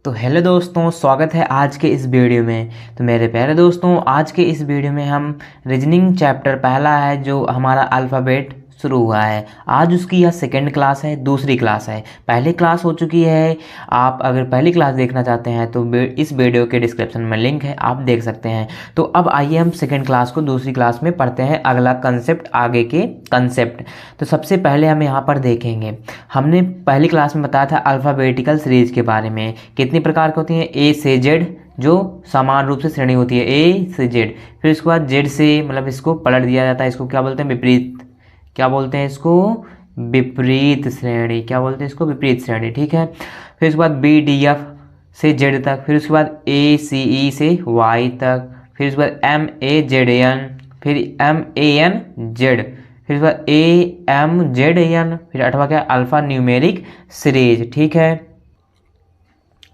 तो हेलो दोस्तों, स्वागत है आज के इस वीडियो में। तो मेरे प्यारे दोस्तों, आज के इस वीडियो में हम रीजनिंग चैप्टर पहला है जो हमारा अल्फ़ाबेट शुरू हुआ है। आज उसकी यह सेकंड क्लास है, दूसरी क्लास है। पहली क्लास हो चुकी है। आप अगर पहली क्लास देखना चाहते हैं तो इस वीडियो के डिस्क्रिप्शन में लिंक है, आप देख सकते हैं। तो अब आइए हम सेकंड क्लास को दूसरी क्लास में पढ़ते हैं, अगला कंसेप्ट, आगे के कंसेप्ट। तो सबसे पहले हम यहाँ पर देखेंगे, हमने पहली क्लास में बताया था अल्फ़ाबेटिकल सीरीज के बारे में। कितनी प्रकार की होती हैं? ए से जेड, जो समान रूप से श्रेणी होती है, ए से जेड। फिर उसके बाद जेड से मतलब इसको पलट दिया जाता है, इसको क्या बोलते हैं? विपरीत। क्या बोलते हैं इसको? विपरीत श्रेणी। क्या बोलते हैं इसको? विपरीत श्रेणी। ठीक है। फिर उसके बाद बी डी एफ से जेड तक, फिर उसके बाद ए सी ई से वाई तक, फिर उसके बाद एम ए जेड एन, फिर एम ए एन जेड, फिर उसके बाद ए एम जेड एन, फिर अठवा क्या? Alpha numeric series. ठीक है,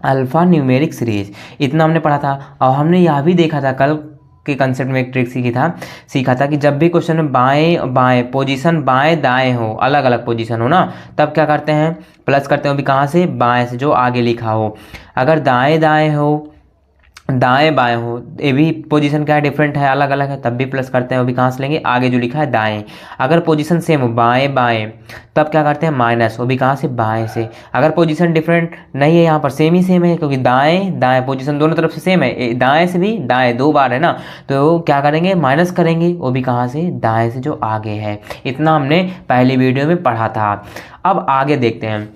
अल्फा न्यूमेरिक सीरीज। इतना हमने पढ़ा था। और हमने यह भी देखा था कल के कंसेप्ट में, एक ट्रिक सीखा था कि जब भी क्वेश्चन में बाएं बाएं पोजीशन, बाएं दाएं हो, अलग अलग पोजीशन हो ना, तब क्या करते हैं? प्लस करते हो भी कहाँ से? बाएं से, जो आगे लिखा हो। अगर दाएं दाएं हो, दाएं बाएं हो, ये भी पोजीशन क्या है? डिफरेंट है, अलग अलग है, तब भी प्लस करते हैं। वो भी कहाँ से लेंगे? आगे जो लिखा है दाएं। अगर पोजीशन सेम हो, बाएं बाएं, तब क्या करते हैं? माइनस। वो भी कहाँ से? बाएं से। अगर पोजीशन डिफरेंट नहीं है, यहाँ पर सेम ही सेम है, क्योंकि दाएं दाएं पोजीशन दोनों तरफ से सेम है, दाएं से भी, दाएं दो बार है ना, तो क्या करेंगे? माइनस करेंगे। वो भी कहाँ से? दाएं से, जो आगे है। इतना हमने पहली वीडियो में पढ़ा था। अब आगे देखते हैं।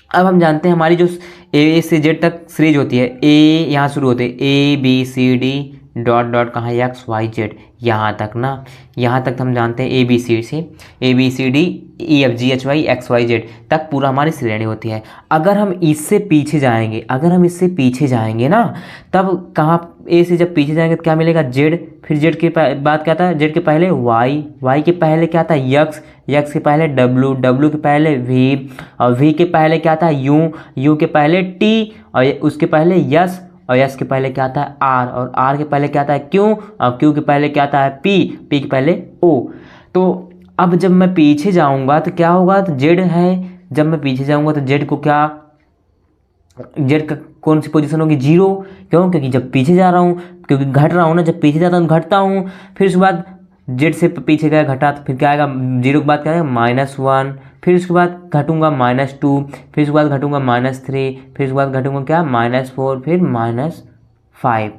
अब हम जानते हैं हमारी जो ए से जेड तक सीरीज होती है, ए यहाँ शुरू होते हैं, A B C D dot dot कहाँ? एक्स वाई जेड, यहाँ तक ना। यहाँ तक हम जानते हैं ए बी सी से, A B C D E F G H Y X Y Z तक पूरा हमारी श्रेणी होती है। अगर हम इससे पीछे जाएंगे, अगर हम इससे पीछे जाएंगे ना, तब कहाँ? ए से जब पीछे जाएंगे तो क्या मिलेगा? जेड। फिर जेड के बाद क्या था? जेड के पहले वाई, वाई के पहले क्या था? यक्स, यक्स के पहले डब्लू, डब्लू के पहले वी, और वी के पहले क्या था? यू, यू के पहले टी, और उसके पहले यस, और यस के पहले क्या था? आर, और आर के पहले क्या था? क्यू, और क्यू के पहले क्या था? पी, पी के पहले ओ। तो अब जब मैं पीछे जाऊंगा तो क्या होगा? तो जेड है। जब मैं पीछे जाऊंगा तो जेड को क्या? जेड का कौन सी पोजीशन होगी? जीरो। क्यों? क्योंकि जब पीछे जा रहा हूँ, क्योंकि घट रहा हूँ ना, जब पीछे जाता हूँ घटता हूँ। फिर उसके बाद जेड से पीछे गया, घटा, तो फिर क्या आएगा? जीरो के बाद क्या आएगा? -1। फिर उसके बाद घटूंगा -2, फिर उसके बाद घटूंगा -3, फिर उसके बाद घटूंगा क्या? -4, फिर -5।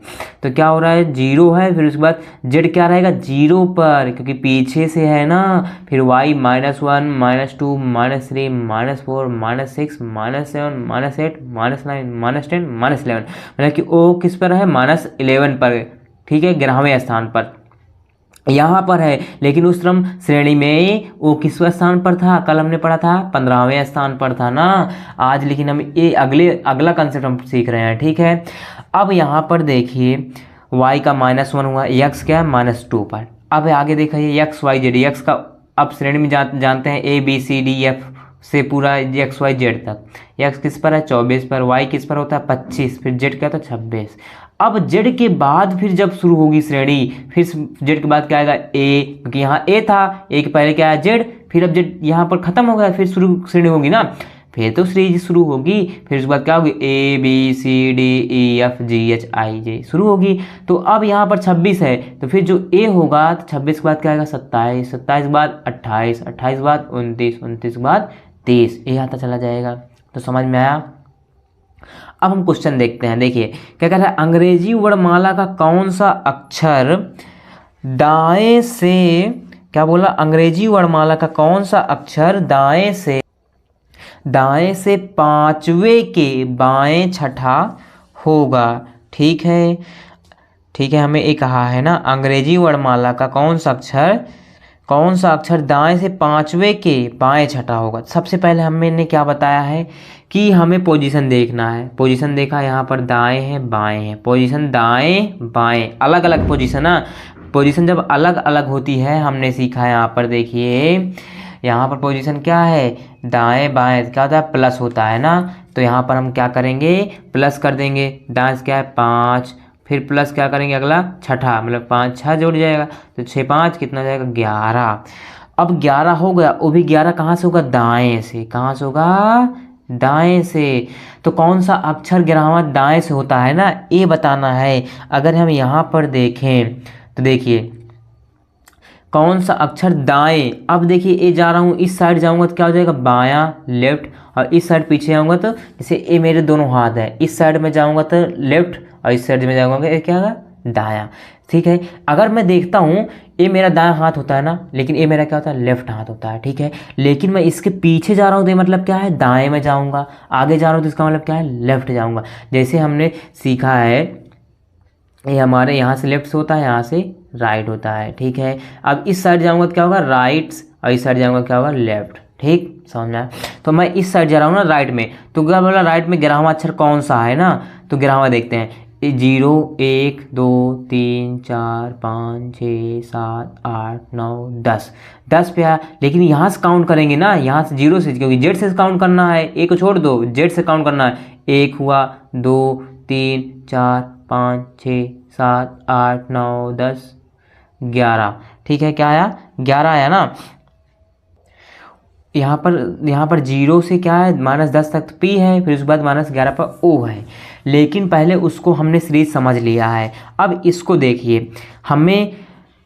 तो क्या हो रहा है? जीरो है। फिर उसके बाद जेड क्या रहेगा? जीरो पर, क्योंकि पीछे से है ना। फिर वाई -1, -2, -3, -4, -6, -7, -8, -9, -10, -11, मतलब कि ओ किस पर है? -11 पर। ठीक है, 11वें स्थान पर यहाँ पर है। लेकिन उस क्रम श्रेणी में वो किसवें स्थान पर था? कल हमने पढ़ा था 15वें स्थान पर था ना। आज लेकिन हम ये अगला कंसेप्ट हम सीख रहे हैं। ठीक है। अब यहाँ पर देखिए, y का -1 हुआ, x क्या है? -2 पर। अब आगे देखिए x y z, x का अब श्रेणी में जानते हैं a b c d f से पूरा x y z तक। x किस पर है? 24 पर। y किस पर होता है? 25। फिर z क्या था? 26। अब z के बाद फिर जब शुरू होगी श्रेणी, फिर z के बाद क्या आएगा? a, क्योंकि यहाँ a था, a के पहले क्या है? z। फिर अब z यहाँ पर खत्म हो गया, फिर शुरू श्रेणी होगी ना, फिर तो सीरीज शुरू होगी। फिर उसके बाद क्या होगी? A B C D E F G H I J शुरू होगी। तो अब यहाँ पर 26 है, तो फिर जो ए होगा, तो 26 के बाद क्या आएगा? 27, 27 के बाद 28, 28 के बाद 29, 29 के बाद 30, ये आता चला जाएगा। तो समझ में आया? अब हम क्वेश्चन देखते हैं। देखिए क्या कह रहा है? अंग्रेजी वर्णमाला का कौन सा अक्षर दाएं से, क्या बोला? अंग्रेजी वर्णमाला का कौन सा अक्षर दाएं से पांचवें के बाएं छठा होगा? ठीक है, ठीक है, हमें ये कहा है ना, अंग्रेजी वर्णमाला का कौन सा अक्षर दाएं से पांचवें के बाएं छठा होगा? सबसे पहले हमने क्या बताया है कि हमें पोजीशन देखना है। पोजीशन देखा, यहाँ पर दाएं है बाएं है, पोजीशन दाएं बाएं, अलग अलग पोजीशन ना। पोजीशन जब अलग अलग होती है, हमने सीखा है यहाँ पर, देखिए यहाँ पर पोजीशन क्या है? दाएं बाएं क्या होता है? प्लस होता है ना। तो यहाँ पर हम क्या करेंगे? प्लस कर देंगे। दाएं से क्या है? 5, फिर प्लस क्या करेंगे? अगला छठा, मतलब 5 6 जुड़ जाएगा, तो 6 5 कितना जाएगा? 11। अब 11 हो गया, वो भी 11 कहाँ से होगा? दाएं से। कहाँ से होगा? दाएं से। तो कौन सा अक्षर गिरावट दाएं से होता है ना, ये बताना है। अगर हम यहाँ पर देखें तो देखिए कौन सा अक्षर दाएं, अब देखिए ए जा रहा हूँ इस साइड जाऊंगा तो क्या हो जाएगा बायां लेफ्ट, और इस साइड पीछे आऊँगा तो जैसे ए मेरे दोनों हाथ है, इस साइड में जाऊँगा तो लेफ्ट और इस साइड में जाऊँगा ये क्या होगा दायां। ठीक है, अगर मैं देखता हूँ ये मेरा दायां हाथ होता है ना, लेकिन ये मेरा क्या होता है लेफ्ट हाथ होता है। ठीक है, लेकिन मैं इसके पीछे जा रहा हूँ तो ये मतलब क्या है दाएं में जाऊँगा, आगे जा रहा हूँ तो इसका मतलब क्या है लेफ्ट जाऊँगा। जैसे हमने सीखा है ये हमारे यहाँ से लेफ्ट से होता है, यहाँ से राइट होता है। ठीक है, अब इस साइड जाऊँगा तो क्या होगा राइट, और इस साइड जाऊँगा क्या होगा लेफ्ट। ठीक, समझ में आया। तो मैं इस साइड जा रहा हूँ ना राइट में, तो क्या बोला राइट में गिरावा अक्षर कौन सा है ना, तो गिरावा देखते हैं 0 1 2 3 4 5 6 7 8 9 10, 10 पे आया। लेकिन यहाँ से काउंट करेंगे ना, यहाँ से 0 से, क्योंकि जेड से काउंट करना है, ए को छोड़ दो जेड से काउंट करना है। 1 हुआ 2 3 4 5 6 7 8 9 10 11। ठीक है, क्या आया 11 आया ना। यहाँ पर 0 से क्या है -10 तक तो P है, फिर उसके बाद -11 पर O है। लेकिन पहले उसको हमने सीरीज समझ लिया है। अब इसको देखिए, हमें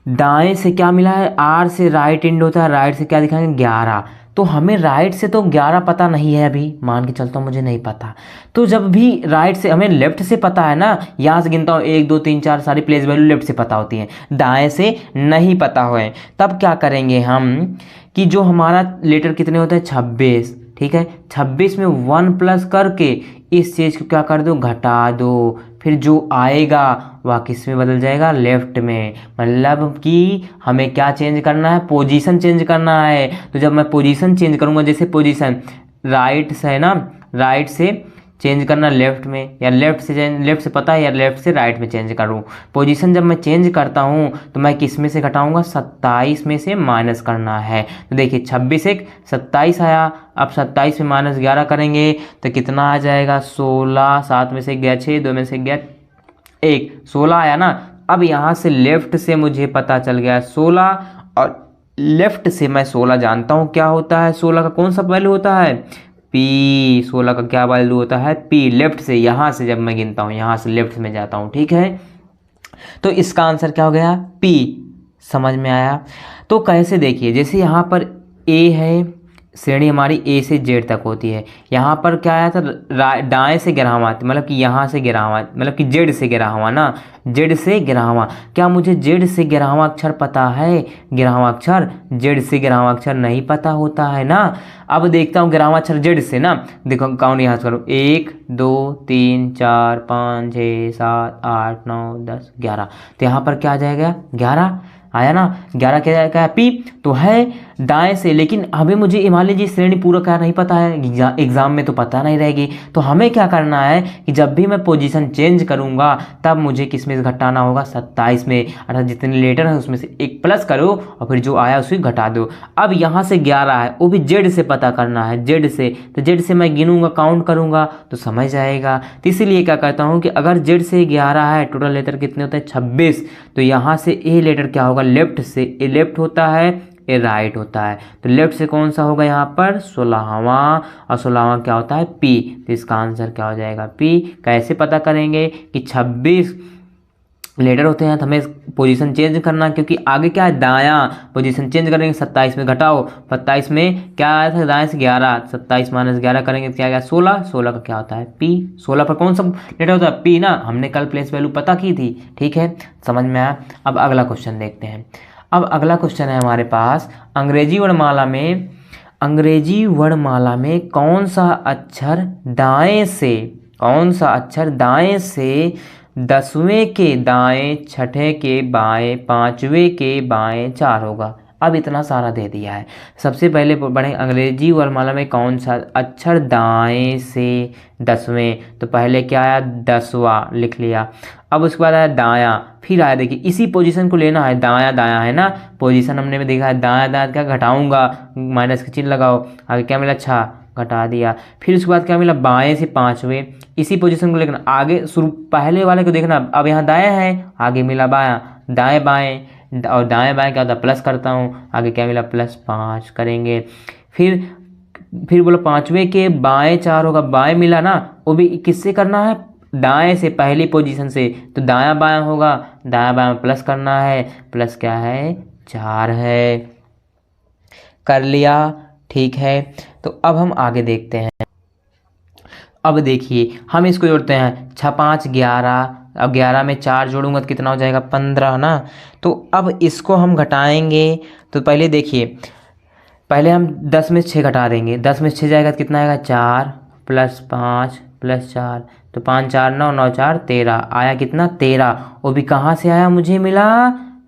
दाएं से क्या मिला है, R से राइट एंड होता है, राइट से क्या दिखाएंगे 11। तो हमें राइट से तो 11 पता नहीं है, अभी मान के चलता हूँ मुझे नहीं पता। तो जब भी राइट से हमें लेफ्ट से पता है ना, यहाँ से गिनता हूँ 1 2 3 4 सारी प्लेस वैल्यू लेफ्ट से पता होती हैं, दाएं से नहीं पता है। तब क्या करेंगे हम कि जो हमारा लेटर कितने होते हैं 26। ठीक है, 26 में 1 प्लस करके इस चीज़ को क्या कर दो घटा दो, फिर जो आएगा वह किस में बदल जाएगा लेफ्ट में। मतलब कि हमें क्या चेंज करना है, पोजीशन चेंज करना है। तो जब मैं पोजीशन चेंज करूँगा, जैसे पोजीशन राइट से है ना, राइट से चेंज करना लेफ्ट में, या लेफ्ट से पता है या लेफ्ट से राइट में चेंज करूँ। पोजीशन जब मैं चेंज करता हूँ तो मैं किस में से घटाऊंगा 27 में से माइनस करना है। तो देखिए 26 1 27 आया, अब 27 में -11 करेंगे तो कितना आ जाएगा 16, 7 में से गया 6, 2 में से गया 1, 16 आया ना। अब यहाँ से लेफ्ट से मुझे पता चल गया 16, और लेफ्ट से मैं 16 जानता हूँ क्या होता है, 16 का कौन सा वैल्यू होता है P, 16 का क्या वैल्यू होता है P। लेफ्ट से यहाँ से जब मैं गिनता हूँ यहाँ से लेफ्ट में जाता हूँ। ठीक है, तो इसका आंसर क्या हो गया P। समझ में आया। तो कैसे देखिए, जैसे यहाँ पर A है, श्रेणी हमारी A से Z तक होती है। यहाँ पर क्या आया था दाएं से गिरावा, मतलब कि यहाँ से गिरावा, मतलब कि Z से गिरावा ना, Z से गिरावा। क्या मुझे Z से गिरावा अक्षर पता है, गिरावा अक्षर Z से गिरावा अक्षर नहीं पता होता है ना। अब देखता हूँ गिरावा अक्षर Z से ना, देखो काउंट यहाँ से करो 1 2 3 4 5 6 7 8 9 10 11। तो यहाँ पर क्या आ जाएगा 11 आया ना, 11 क्या जाएगा P तो है दाएं से। लेकिन हमें मुझे मान लीजिए श्रेणी पूरा क्या नहीं पता है, एग्जाम में तो पता नहीं रहेगी। तो हमें क्या करना है कि जब भी मैं पोजीशन चेंज करूंगा तब मुझे किस में से घटाना होगा 27 में, अर्थात जितने लेटर हैं उसमें से एक प्लस करो और फिर जो आया उसे घटा दो। अब यहाँ से 11 है, वो भी जेड से पता करना है, जेड से। तो जेड से मैं गिनूंगा काउंट करूंगा तो समझ जाएगा। तो इसीलिए क्या करता हूँ कि अगर जेड से 11 है, टोटल लेटर कितने होते हैं 26, तो यहाँ से ए लेटर क्या होगा लेफ्ट से, ए लेफ्ट होता है, ए राइट होता है। तो लेफ्ट से कौन सा होगा यहाँ पर 16वां, और 16वां क्या होता है P। तो इसका आंसर क्या हो जाएगा P। कैसे पता करेंगे कि 26 लेटर होते हैं तो हमें पोजीशन चेंज करना, क्योंकि आगे क्या है दायां, पोजीशन चेंज करेंगे 27 में घटाओ, 27 में क्या आया था दाएं से 11, 27 माइनस 11 करेंगे तो क्या आएगा 16, 16 का क्या होता है P। 16 पर कौन सा लेटर होता है P ना, हमने कल प्लेस वैल्यू पता की थी। ठीक है, समझ में आया। अब अगला क्वेश्चन देखते हैं। अब अगला क्वेश्चन है हमारे पास, अंग्रेजी वर्णमाला में कौन सा अक्षर दाएं से, कौन सा अक्षर दाएं से 10वें के दाएं, छठे के बाएं, 5वें के बाएं 4 होगा। अब इतना सारा दे दिया है। सबसे पहले पढ़ें अंग्रेजी वर्णमाला में कौन सा अक्षर दाएं से 10वें, तो पहले क्या आया 10वां लिख लिया। अब उसके बाद आया दायां, फिर आया देखिए इसी पोजीशन को लेना है, दायां दायां है ना, पोजीशन हमने भी देखा है, दायां दायां क्या घटाऊंगा, माइनस का चिन्ह लगाओ, आगे क्या मिला 6 घटा दिया। फिर उसके बाद क्या मिला बाएं से 5वें, इसी पोजीशन को लेकर आगे शुरू पहले वाले को देखना। अब यहाँ दायां है, आगे मिला बायां, दाएं बाएं, और दाएं बाएं क्या होता है प्लस करता हूँ, आगे क्या मिला +5 करेंगे। फिर फिर बोला पाँचवें के बाएं 4 होगा, बाएं मिला ना, वो भी किससे करना है, दाएं से, पहली पोजीशन से, तो दायां बायां होगा, दायां बायां प्लस करना है, प्लस क्या है 4 है, कर लिया। ठीक है, तो अब हम आगे देखते हैं। अब देखिए हम इसको जोड़ते हैं, 6 5 11, अब 11 में 4 जोड़ूंगा तो कितना हो जाएगा 15 ना। तो अब इसको हम घटाएंगे, तो पहले देखिए, पहले हम 10 में 6 घटा देंगे, 10 में 6 जाएगा तो कितना आएगा 4 प्लस 5 प्लस 4, तो 5 4 9, 9 4 13, आया कितना 13। वो भी कहाँ से आया, मुझे मिला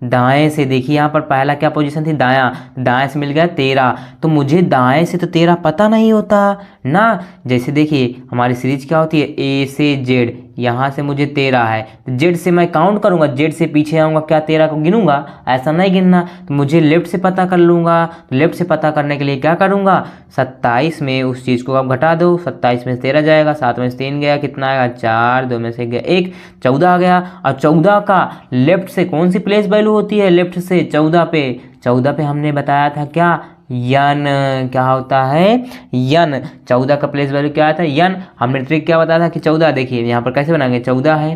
दाएं से। देखिए यहाँ पर पहला क्या पोजीशन थी, दायां, दाएं से मिल गया 13, तो मुझे दाएं से तो 13 पता नहीं होता ना। जैसे देखिए हमारी सीरीज क्या होती है, ए से जेड, यहाँ से मुझे 13 है, तो जेड से मैं काउंट करूंगा, जेड से पीछे आऊँगा, क्या 13 को गिनूंगा, ऐसा नहीं गिनना, तो मुझे लेफ्ट से पता कर लूँगा। तो लेफ्ट से पता करने के लिए क्या करूँगा, 27 में उस चीज़ को आप घटा दो, 27 में से 13 जाएगा, 7 में से 3 गया, कितना आएगा 4, 2 में से गया 1, 14 आ गया। और 14 का लेफ्ट से कौन सी प्लेस वैल्यू होती है, लेफ्ट से 14 पे, 14 पे हमने बताया था क्या, यन, क्या होता है यन, 14 का प्लेस वैल्यू क्या आता है यन। हमने ट्रिक क्या बताया था कि 14, देखिए यहाँ पर कैसे बनाएंगे, 14 है,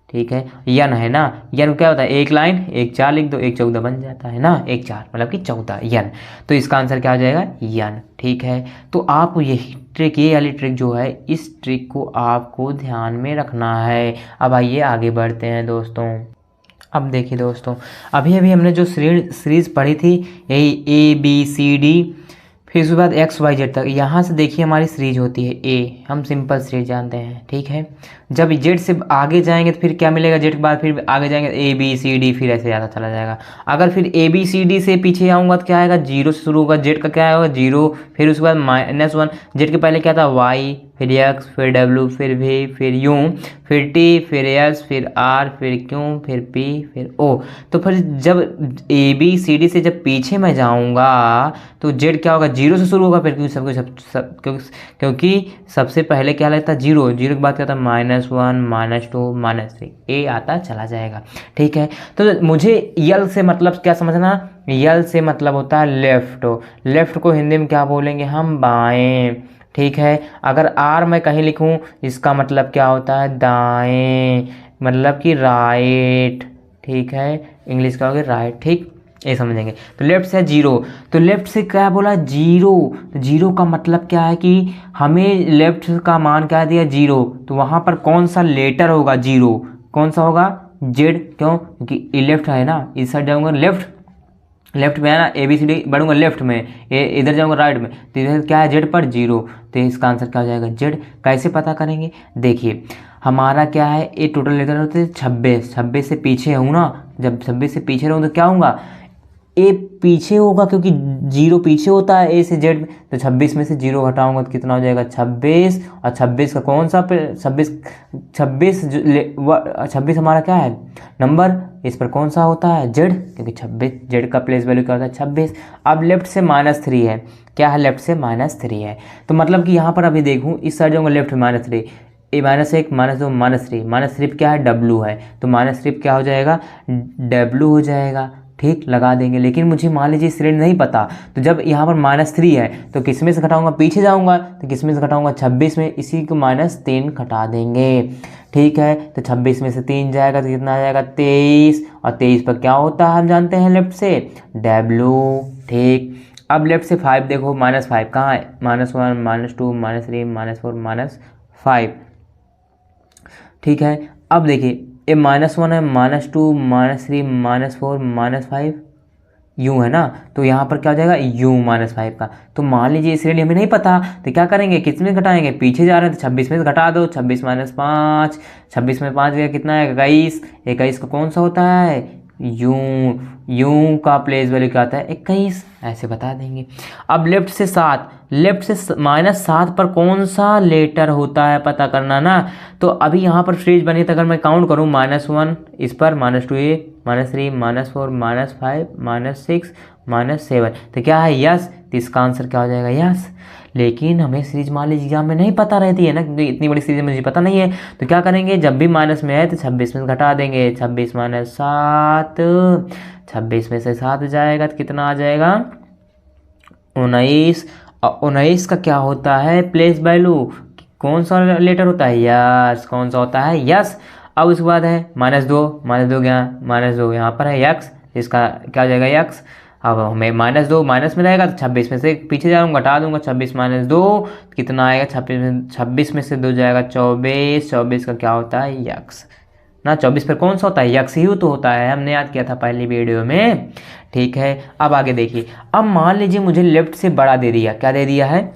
ठीक है, यन है ना, यन क्या होता है, एक लाइन एक 4 लिख दो, एक 14 बन जाता है ना, एक 4 मतलब कि 14 यन। तो इसका आंसर क्या हो जाएगा यन। ठीक है, तो आप यही ट्रिक, ये वाली ट्रिक जो है, इस ट्रिक को आपको ध्यान में रखना है। अब आइए आगे बढ़ते हैं दोस्तों। अब देखिए दोस्तों, अभी अभी हमने जो सीरीज पढ़ी थी, यही ए बी सी डी, फिर उसके बाद एक्स वाई जेड तक, यहाँ से देखिए हमारी सीरीज होती है ए, हम सिंपल सीरीज जानते हैं। ठीक है, जब जेड से आगे जाएंगे तो फिर क्या मिलेगा, जेड के बाद फिर आगे जाएंगे ए बी सी डी, फिर ऐसे ज़्यादा चला जाएगा। अगर फिर ए बी सी डी से पीछे आऊँगा तो क्या आएगा, 0 से शुरू होगा, जेड का क्या होगा 0, फिर उसके बाद -1, जेड के पहले क्या था वाई, फिर एक्स, फिर डब्ल्यू, फिर वी, फिर यू, फिर टी, फिर एस, फिर आर, फिर क्यू, फिर पी, फिर ओ। तो फिर जब ए बी सी डी से जब पीछे मैं जाऊंगा तो जेड क्या होगा, 0 से शुरू होगा, फिर क्योंकि सबसे पहले क्या लगता है 0, 0 के बाद क्या था -1 -2 -3, ए आता चला जाएगा। ठीक है, तो मुझे यल से मतलब क्या समझना, यल से मतलब होता है लेफ्ट, लेफ्ट को हिंदी में क्या बोलेंगे हम, बाएं। ठीक है, अगर आर मैं कहीं लिखूं, इसका मतलब क्या होता है दाएं, मतलब कि राइट। ठीक है, इंग्लिश का होगा राइट, ठीक, ये समझेंगे। तो लेफ्ट से 0, तो लेफ्ट से क्या बोला 0, तो 0 का मतलब क्या है कि हमें लेफ्ट का मान क्या दिया 0, तो वहाँ पर कौन सा लेटर होगा 0, कौन सा होगा जेड, क्यों, क्योंकि लेफ्ट है ना, इस साइड जाऊँगा लेफ्ट में है ना, ए बी सी डी बढ़ूंगा लेफ्ट में, इधर जाऊंगा राइट में, तो इधर क्या है जेड पर 0, तो इसका आंसर क्या हो जाएगा जेड। कैसे पता करेंगे, देखिए हमारा क्या है, ये टोटल लेटर होते हैं 26, 26 से पीछे हूँ ना, जब 26 से पीछे रहूँ तो क्या होगा, ए पीछे होगा, क्योंकि 0 पीछे होता है ए से जेड में, तो 26 में से 0 घटाऊंगा तो कितना हो जाएगा 26, और 26 का कौन सा 26 हमारा क्या है नंबर, इस पर कौन सा होता है जेड, क्योंकि 26 जेड का प्लेस वैल्यू क्या होता है 26। अब लेफ्ट से -3 है, क्या है लेफ्ट से -3 है, तो मतलब कि यहाँ पर अभी देखूँ, इस साइड जाऊँगा लेफ्ट में -3, ए -1 -2 -3 क्या है डब्लू है, तो -3 क्या हो जाएगा डब्लू हो जाएगा। ठीक, लगा देंगे। लेकिन मुझे मान लीजिए श्रेणी नहीं पता, तो जब यहाँ पर -3 है तो किस में से घटाऊंगा, पीछे जाऊंगा तो किस में से घटाऊंगा 26 में, इसी को -3 घटा देंगे। ठीक है, तो 26 में से 3 जाएगा तो कितना आ जाएगा 23, और 23 पर क्या होता है हम जानते हैं लेफ्ट से डब्ल्यू। ठीक, अब लेफ्ट से 5 देखो, -5 कहाँ है, -1 -2 -3 -4 -5। ठीक है, अब देखिए ये -1 है, -2 -3 -4 -5 यू है ना, तो यहाँ पर क्या हो जाएगा यू -5 का। तो मान लीजिए इस श्रेणी हमें नहीं पता, तो क्या करेंगे, किस में घटाएंगे, पीछे जा रहे हैं तो 26 में से घटा दो, 26 - 5, 26 में 5 गया कितना है 21, 21 का कौन सा होता है यू का प्लेस वैल्यू क्या आता है 21, ऐसे बता देंगे। अब लेफ्ट से 7, लेफ्ट से -7 पर कौन सा लेटर होता है पता करना ना, तो अभी यहाँ पर फ्रीज बनी, तो अगर मैं काउंट करूँ -1 इस पर, -2 -3 -4 -5 -6 -7, तो क्या है यस, तो इसका आंसर क्या हो जाएगा यस। लेकिन हमें सीरीज मान लीजिए एग्जाम में नहीं पता रहती है ना, क्योंकि इतनी बड़ी सीरीज मुझे पता नहीं है, तो क्या करेंगे, जब भी माइनस में है तो 26 में घटा देंगे, 26 - 7, 26 में से 7 जाएगा तो कितना आ जाएगा 19, और 19 का क्या होता है प्लेस वैल्यू, कौन सा लेटर होता है, यस, कौन सा होता है, यस। अब उसके बाद है -2 गया, -2 यहाँ पर है यक्स, इसका क्या हो जाएगा यक्स। अब हमें -2 माइनस में रहेगा तो 26 में से पीछे जाऊँगा, घटा दूंगा, 26 - 2 कितना आएगा, 26 में से 2 जाएगा 24, 24 का क्या होता है यक्स ना, 24 पर कौन सा होता है यक्स ही तो होता है, हमने याद किया था पहली वीडियो में। ठीक है, अब आगे देखिए, अब मान लीजिए मुझे लेफ्ट से बड़ा दे दिया, क्या दे दिया है,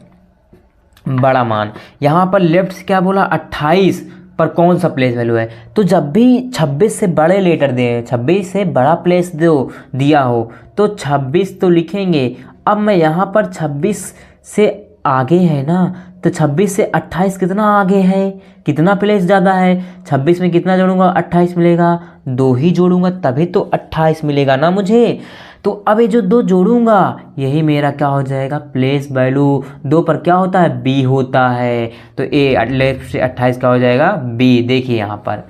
बड़ा मान। यहाँ पर लेफ्ट से क्या बोला 28 पर कौन सा प्लेस वैल्यू है, तो जब भी 26 से बड़े लेटर दें, 26 से बड़ा प्लेस दो दिया हो तो 26 तो लिखेंगे। अब मैं यहाँ पर 26 से आगे है ना, तो 26 से 28 कितना आगे है, कितना प्लेस ज़्यादा है, 26 में कितना जोड़ूंगा 28 मिलेगा, 2 ही जोड़ूंगा तभी तो 28 मिलेगा ना मुझे। तो अब ये जो 2 जोड़ूंगा यही मेरा क्या हो जाएगा प्लेस वैल्यू, 2 पर क्या होता है बी होता है, तो ए लेफ्ट से 28 क्या हो जाएगा बी। देखिए यहाँ पर,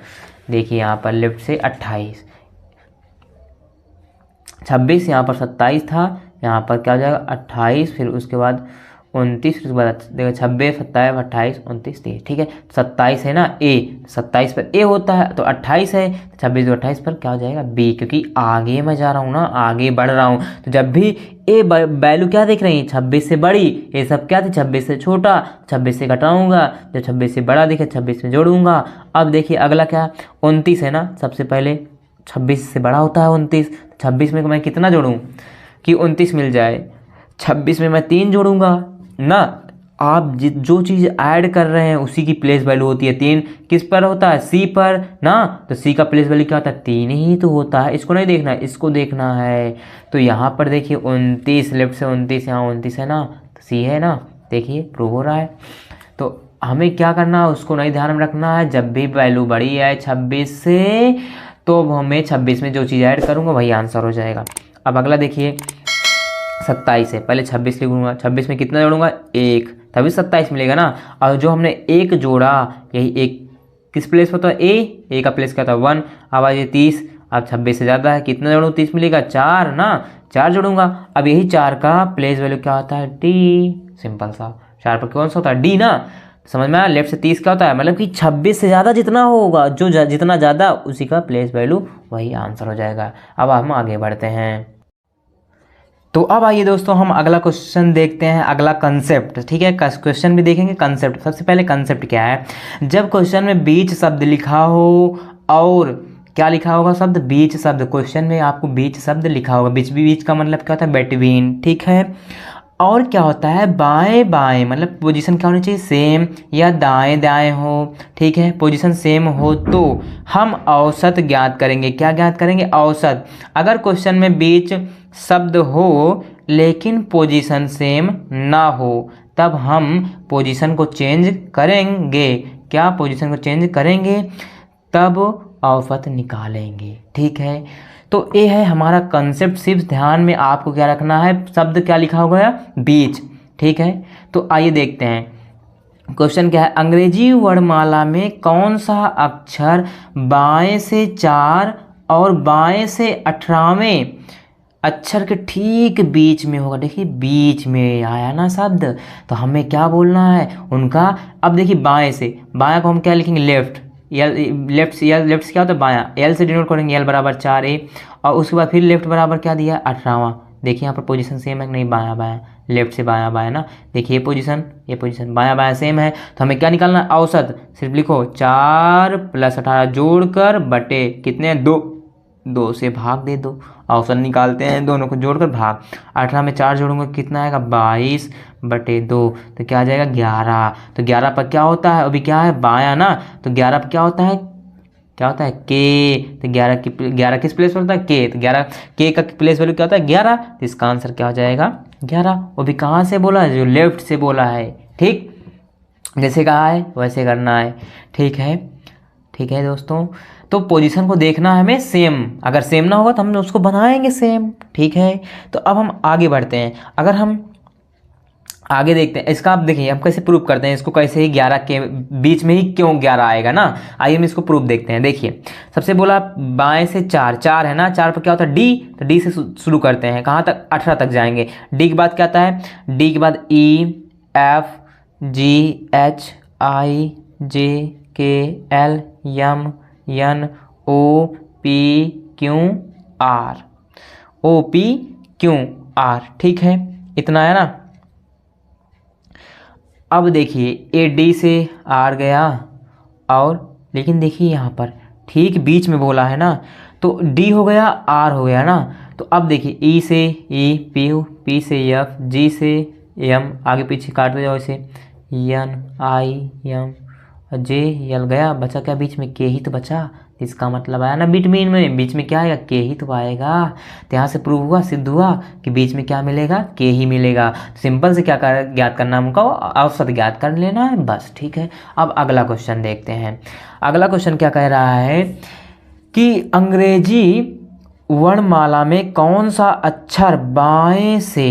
देखिए यहाँ पर लेफ्ट से 28, 26 यहाँ पर 27 था, यहाँ पर क्या हो जाएगा 28, फिर उसके बाद 29, उसके बाद देखो 26 27 28 29 30, ठीक है। 27 है ना ए, 27 पर ए होता है तो 28 है, 26 और 28 पर क्या हो जाएगा बी, क्योंकि आगे मैं जा रहा हूँ ना, आगे बढ़ रहा हूँ। तो जब भी ए वैल्यू क्या देख रही है 26 से बड़ी, ये सब क्या थी 26 से छोटा, 26 से घटाऊंगा, जब 26 से बड़ा दिखे 26 में जोड़ूंगा। अब देखिए अगला क्या 29 है ना, सबसे पहले 26 से बड़ा होता है 29, 26 में मैं कितना जोड़ूँ कि 29 मिल जाए, 26 में मैं 3 जोड़ूंगा ना। आप जो चीज़ ऐड कर रहे हैं उसी की प्लेस वैल्यू होती है 3, किस पर होता है सी पर ना, तो सी का प्लेस वैल्यू क्या होता है 3 ही तो होता है, इसको नहीं देखना है, इसको देखना है। तो यहाँ पर देखिए 29 लेफ्ट से 29, यहाँ 29 है ना, तो सी है ना, देखिए प्रूव हो रहा है। तो हमें क्या करना है उसको नहीं ध्यान में रखना है, जब भी वैल्यू बड़ी है 26 से तो हमें 26 में जो चीज़ ऐड करूँगा वही आंसर हो जाएगा। अब अगला देखिए 27 है, पहले 26 लिखूंगा, 26 में कितना जोड़ूंगा 1, तभी 27 मिलेगा ना। और जो हमने 1 जोड़ा यही 1 किस प्लेस पर होता है ए का प्लेस क्या था 1, अब आ 30, अब 26 से ज़्यादा है, कितना जोड़ूँ 30 मिलेगा 4 ना, 4 जोड़ूंगा। अब यही 4 का प्लेस वैल्यू क्या होता है डी, सिंपल सा, 4 पर कौन सा होता है डी ना, समझ में आया। लेफ्ट से 30 क्या होता है, मतलब कि 26 से ज़्यादा जितना होगा, जो जितना ज़्यादा उसी का प्लेस वैल्यू वही आंसर हो जाएगा। अब हम आगे बढ़ते हैं। तो अब आइए दोस्तों हम अगला क्वेश्चन देखते हैं, अगला कंसेप्ट, ठीक है। क्वेश्चन भी देखेंगे, कंसेप्ट। सबसे पहले कंसेप्ट क्या है, जब क्वेश्चन में बीच शब्द लिखा हो, और क्या लिखा होगा शब्द बीच शब्द, क्वेश्चन में आपको बीच शब्द लिखा होगा, बीच का मतलब क्या होता है बिटवीन, ठीक है। और क्या होता है बाएं बाएं, मतलब पोजीशन क्या होनी चाहिए सेम, या दाएं दाएं हो, ठीक है, पोजीशन सेम हो तो हम औसत ज्ञात करेंगे। क्या ज्ञात करेंगे, औसत। अगर क्वेश्चन में बीच शब्द हो लेकिन पोजीशन सेम ना हो तब हम पोजीशन को चेंज करेंगे। क्या पोजीशन को चेंज करेंगे तब औसत निकालेंगे, ठीक है। तो ये है हमारा कंसेप्ट, सिर्फ ध्यान में आपको क्या रखना है, शब्द क्या लिखा होगा बीच, ठीक है। तो आइए देखते हैं क्वेश्चन क्या है, अंग्रेजी वर्णमाला में कौन सा अक्षर बाएं से 4 और बाएं से 18वें अक्षर के ठीक बीच में होगा। देखिए बीच में आया ना शब्द, तो हमें क्या बोलना है उनका। अब देखिए बाएं से, बायां को हम क्या लिखेंगे लेफ्ट, लेफ्ट से क्या होता है बायां, एल से डिनोट करेंगे, एल बराबर 4a, और उसके बाद फिर लेफ्ट बराबर क्या दिया 18वां। देखिए यहाँ पर पोजीशन सेम है कि नहीं, बायां बायां, लेफ्ट से बायां बायां ना, देखिए ये पोजीशन बायां बायां सेम है, तो हमें क्या निकालना है औसत। सिर्फ लिखो 4 + 18 जोड़कर बटे कितने 2 से भाग दे दो, औसत निकालते हैं, दोनों को जोड़कर भाग। 18 में 4 जोड़ूंगा कितना आएगा 22/2, तो क्या आ जाएगा 11। तो 11 पर क्या होता है, अभी क्या है बायां ना, तो 11 पर क्या होता है के, तो 11 किस प्लेस पर होता है के, तो 11 के का प्लेस वैल्यू क्या होता है 11, तो इसका आंसर क्या हो जाएगा 11। वो भी कहाँ से बोला है, जो लेफ्ट से बोला है, ठीक, जैसे कहा है वैसे करना है, ठीक है दोस्तों। तो पोजीशन को देखना है हमें सेम, अगर सेम ना होगा तो हम उसको बनाएंगे सेम, ठीक है। तो अब हम आगे बढ़ते हैं, अगर हम आगे देखते हैं इसका। आप देखिए हम कैसे प्रूव करते हैं इसको, कैसे ही 11 के बीच में ही क्यों 11 आएगा ना। आइए हम इसको प्रूफ देखते हैं। देखिए सबसे बोला बाएं से 4, 4 है ना, 4 पर क्या होता है डी, तो डी से शुरू करते हैं, कहाँ तक 18 तक जाएंगे। डी के बाद क्या आता है, डी के बाद ई F G H I J K L M N O P Q R, O P Q R, ठीक है इतना है ना। अब देखिए ए डी से आर गया, और लेकिन देखिए यहाँ पर ठीक बीच में बोला है ना, तो डी हो गया आर हो गया ना। तो अब देखिए ई से ई, पी से एफ, जी से एम, आगे पीछे काटते जाओ इसे, एन आई एम जे यल गया, बचा क्या बीच में, के ही तो बचा। इसका मतलब आया ना बिटवीन में, बीच में क्या आएगा, के ही तो आएगा। तो यहाँ से प्रूव हुआ, सिद्ध हुआ कि बीच में क्या मिलेगा, के ही मिलेगा। सिंपल से क्या ज्ञात करना हमको, औसत ज्ञात कर लेना है बस, ठीक है। अब अगला क्वेश्चन देखते हैं। अगला क्वेश्चन क्या कह रहा है कि अंग्रेजी वर्णमाला में कौन सा अक्षर बाएं से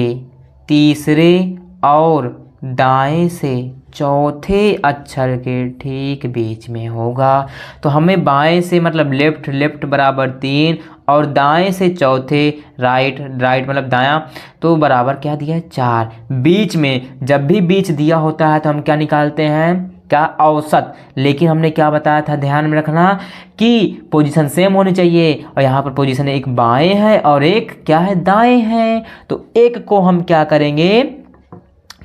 तीसरे और दाएं से चौथे अक्षर के ठीक बीच में होगा। तो हमें बाएं से मतलब लेफ्ट, लेफ्ट बराबर 3, और दाएं से चौथे राइट, राइट मतलब दायां, तो बराबर क्या दिया है 4। बीच में जब भी बीच दिया होता है तो हम क्या निकालते हैं, क्या औसत। लेकिन हमने क्या बताया था, ध्यान में रखना कि पोजीशन सेम होनी चाहिए, और यहाँ पर पोजीशन एक बाएं है और एक क्या है दाएं है। तो एक को हम क्या करेंगे,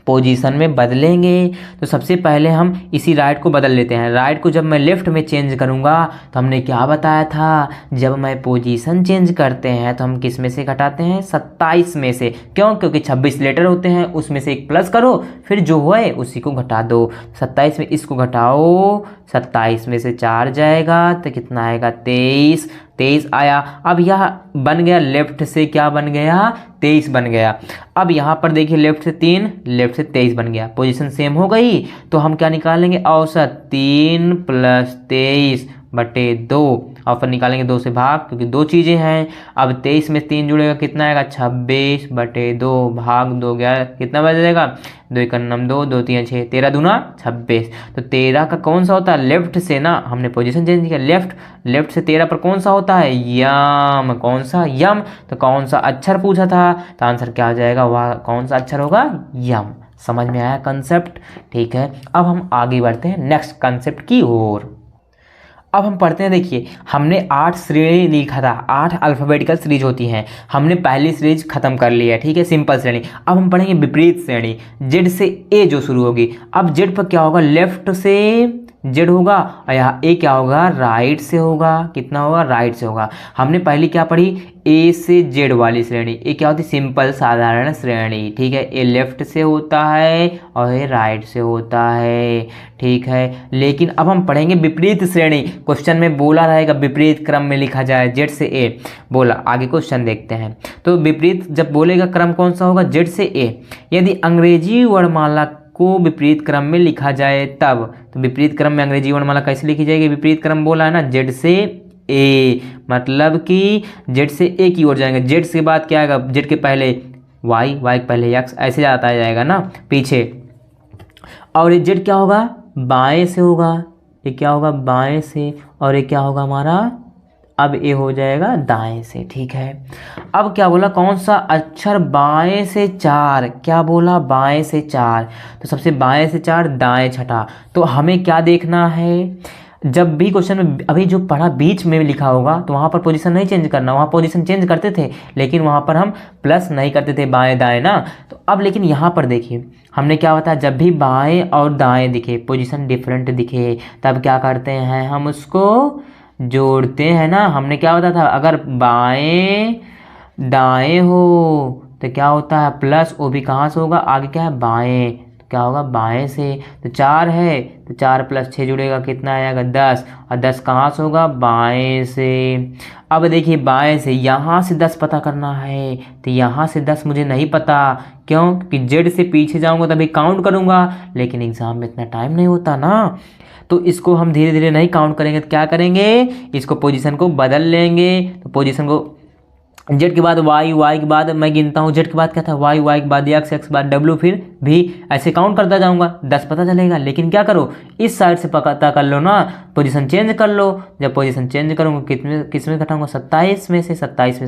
पोजीशन में बदलेंगे। तो सबसे पहले हम इसी राइट को बदल लेते हैं। राइट को जब मैं लेफ्ट में चेंज करूंगा तो हमने क्या बताया था, जब मैं पोजीशन चेंज करते हैं तो हम किस में से घटाते हैं, 27 में से। क्यों, क्योंकि 26 लेटर होते हैं, उसमें से एक प्लस करो, फिर जो है उसी को घटा दो। 27 में इसको घटाओ, 27 में से 4 जाएगा तो कितना आएगा 23, 23 आया। अब यह बन गया लेफ्ट से क्या बन गया, 23 बन गया। अब यहाँ पर देखिए लेफ्ट से 3, लेफ्ट से 23 बन गया, पोजीशन सेम हो गई। तो हम क्या निकालेंगे, औसत 3 + 23 बटे 2, और फिर निकालेंगे 2 से भाग, क्योंकि 2 चीज़ें हैं। अब 23 में 3 जुड़ेगा कितना आएगा, 26 बटे 2 भाग 2 11, कितना बच जाएगा, 2 × 9 2, 2 × 3 6, 13 दूना 26। तो 13 का कौन सा होता है, लेफ्ट से ना, हमने पोजीशन चेंज किया, लेफ्ट, लेफ्ट से 13 पर कौन सा होता है, यम। कौन सा, यम। तो कौन सा अक्षर पूछा था, तो आंसर क्या आ जाएगा, वह कौन सा अक्षर होगा, यम। समझ में आया कंसेप्ट, ठीक है। अब हम आगे बढ़ते हैं नेक्स्ट कंसेप्ट की ओर। अब हम पढ़ते हैं, देखिए हमने 8 श्रेणी लिखा था, 8 अल्फ़ाबेटिकल सीरीज होती हैं, हमने पहली सीरीज खत्म कर ली है, ठीक है, सिंपल श्रेणी। अब हम पढ़ेंगे विपरीत श्रेणी, जेड से ए जो शुरू होगी। अब जेड पर क्या होगा, लेफ्ट से जेड होगा, और यहाँ ए क्या होगा, राइट से होगा, कितना होगा, राइट से होगा। हमने पहली क्या पढ़ी, ए से जेड वाली श्रेणी, ए क्या होती, सिंपल साधारण श्रेणी, ठीक है। ए लेफ्ट से होता है और ए राइट से होता है, ठीक है। लेकिन अब हम पढ़ेंगे विपरीत श्रेणी, क्वेश्चन में बोला रहेगा विपरीत क्रम में लिखा जाए, जेड से ए बोला। आगे क्वेश्चन देखते हैं। तो विपरीत जब बोलेगा क्रम कौन सा होगा, जेड से ए। यदि अंग्रेजी वर्णमाला को विपरीत क्रम में लिखा जाए तब, तो विपरीत क्रम में अंग्रेजी वर्णमाला कैसे लिखी जाएगी, विपरीत क्रम बोला है ना, जेड से ए, मतलब कि जेड से ए की ओर जाएंगे। जेड के बाद क्या आएगा, जेड के पहले वाई, वाई के पहले एक्स, ऐसे जाता जाएगा ना पीछे। और ये जेड क्या होगा, बाएं से होगा, ये क्या होगा बाएं से, और ये क्या होगा हमारा, अब ए हो जाएगा दाएं से, ठीक है। अब क्या बोला, कौन सा अक्षर बाएं से 4, क्या बोला बाएं से 4, तो सबसे बाएं से 4 दाएं छठा। तो हमें क्या देखना है, जब भी क्वेश्चन में अभी जो पढ़ा बीच में लिखा होगा तो वहाँ पर पोजीशन नहीं चेंज करना, वहाँ पोजीशन चेंज करते थे लेकिन वहाँ पर हम प्लस नहीं करते थे, बाएं दाएं ना। तो अब लेकिन यहाँ पर देखिए हमने क्या बताया, जब भी बाएं और दाएं दिखे, पोजीशन डिफरेंट दिखे, तब क्या करते हैं, हम उसको जोड़ते हैं ना। हमने क्या बताया था, अगर बाएं दाएं हो तो क्या होता है प्लस, वो भी कहाँ से होगा, आगे क्या है बाएं, तो क्या होगा बाएं से। तो 4 है तो 4 + 6 जुड़ेगा, कितना आएगा 10, और 10 कहाँ से होगा, बाएं से। अब देखिए बाएं से यहाँ से 10 पता करना है, तो यहाँ से 10 मुझे नहीं पता, क्यों, क्योंकि जेड से पीछे जाऊँगा तभी काउंट करूँगा, लेकिन एग्जाम में इतना टाइम नहीं होता ना। तो इसको हम धीरे धीरे नहीं काउंट करेंगे, तो क्या करेंगे, इसको पोजीशन को बदल लेंगे। तो पोजीशन को जेड के बाद वाई, वाई के बाद मैं गिनता हूँ, जेड के बाद क्या था वाई, वाई के बाद एक्स, एक्स के बाद डब्ल्यू, फिर भी ऐसे काउंट करता जाऊंगा, 10 पता चलेगा। लेकिन क्या करो, इस साइड से पता कर लो ना, पोजीशन चेंज कर लो। जब पोजीशन चेंज करूँगा किस में घटाऊंगा, 27 में से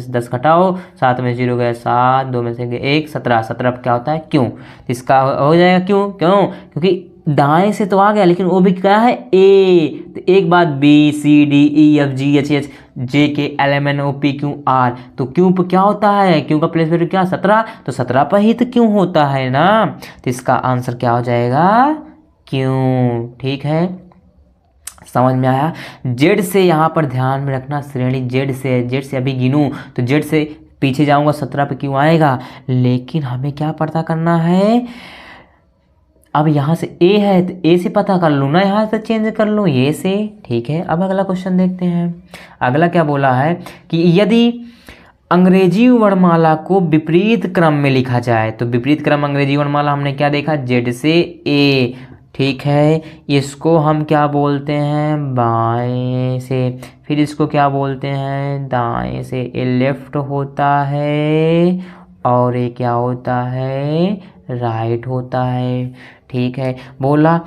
10 घटाओ, 7 में 0 गया 7, 2 में से 1, 17, 17 क्या होता है क्यों, इसका हो जाएगा क्यों, क्योंकि दाएं से तो आ गया लेकिन वो भी क्या है ए, तो एक बात B C D E F G H H J K L M N O P Q R, तो क्यों पर क्या होता है, क्यों का प्लेस वैल्यू क्या 17, तो 17 पर ही तो क्यों होता है ना, तो इसका आंसर क्या हो जाएगा क्यों। ठीक है, समझ में आया। जेड से यहाँ पर ध्यान में रखना, श्रेणी जेड से अभी गिनूँ तो जेड से पीछे जाऊँगा 17 पे क्यों आएगा, लेकिन हमें क्या पता करना है, अब यहाँ से ए है तो ए से पता कर लूँ ना, यहाँ से चेंज कर लूँ ए से। ठीक है, अब अगला क्वेश्चन देखते हैं। अगला क्या बोला है कि यदि अंग्रेजी वर्णमाला को विपरीत क्रम में लिखा जाए, तो विपरीत क्रम अंग्रेजी वर्णमाला हमने क्या देखा, जेड से ए। ठीक है, इसको हम क्या बोलते हैं, बाएं से, फिर इसको क्या बोलते हैं, दाएं से। ए लेफ्ट होता है और ये क्या होता है, राइट होता है। ठीक है, बोला